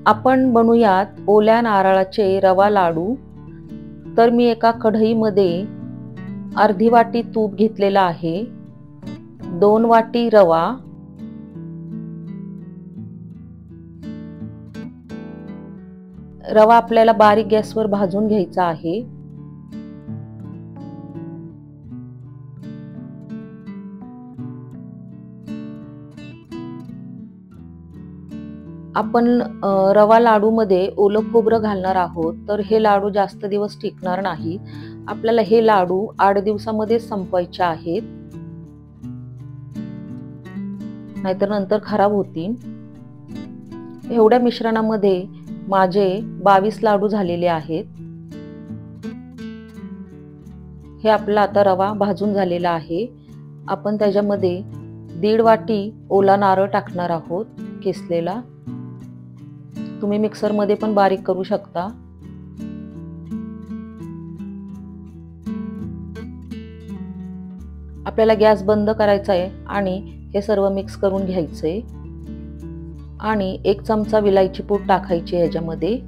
आपण बनवूयात ओल्या नारळाचे रवा लाडू। तर मी एका कढईमध्ये अर्धी वाटी तूप घेतलेला आहे, 2 वाटी रवा, रवा आपल्याला बारीक गॅसवर भाजून घ्यायचा आहे। आपण रवा लाडू मध्ये ओलं खोबरं घालणार आहोत, तर हे लाडू जास्त दिवस टिकणार नाही। आपल्याला हे लाडू 8 दिवसामध्ये संपवायचे आहेत, नाहीतर नंतर खराब होतील। एवढ्या मिश्रणामध्ये माझे 22 लाडू झालेले आहेत। हे आपला आता रवा भाजून झालेला आहे। आपण त्याच्यामध्ये 1.5 वाटी ओला नारळ टाकणार आहोत, किसलेला। तुम्ही मिक्सर मध्ये पण बारीक करू शकता। आपल्याला गॅस बंद करायचा आहे आणि हे सर्व मिक्स करून घ्यायचे। आणि 1 चमचा विलायची पूड टाकायची ह्याच्यामध्ये।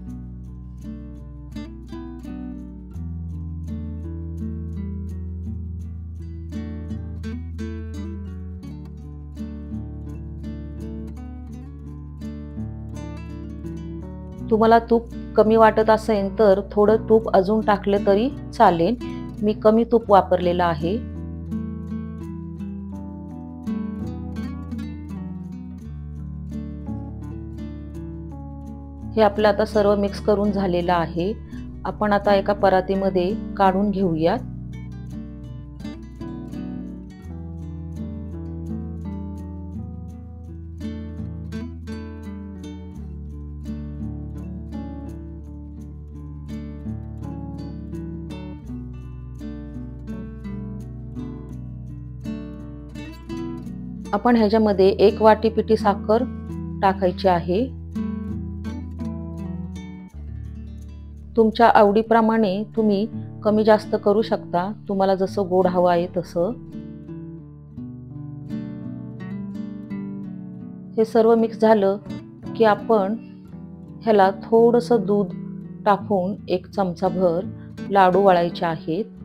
तुम्हाला तूप कमी वाटत असेल तर थोडं तूप अजून टाकले तरी चालेल। मी कमी तूप वापरलेलं आहे। हे आपलं आता सर्व मिक्स करून झालेलं आहे। आपण आता एका परातीमध्ये काढून घेऊयात। आपण ह्याच्यामध्ये 1 वाटी पिठी साखर टाकायची आहे। तुमच्या आवडीप्रमाणे तुम्ही कमी जास्त करू शकता, तुम्हाला जसं गोड हवं आहे तसं। हे सर्व मिक्स झालं की आपण ह्याला थोडंसं दूध टाकून 1 चमचाभर लाडू वळायचे आहेत।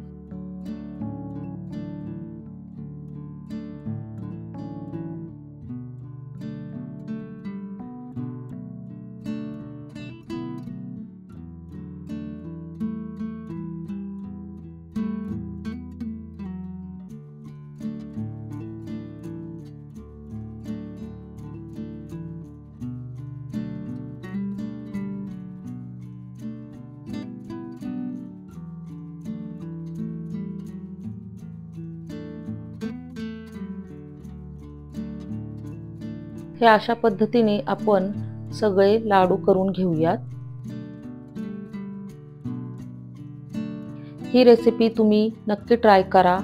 हे अशा पद्धतीने आपण सगळे लाडू करून घेऊयात। ही रेसिपी तुम्ही नक्की ट्राय करा,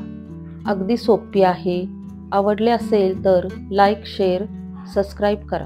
अगदी सोपी आहे। आवडले असेल तर लाईक, शेअर, सबस्क्राईब करा।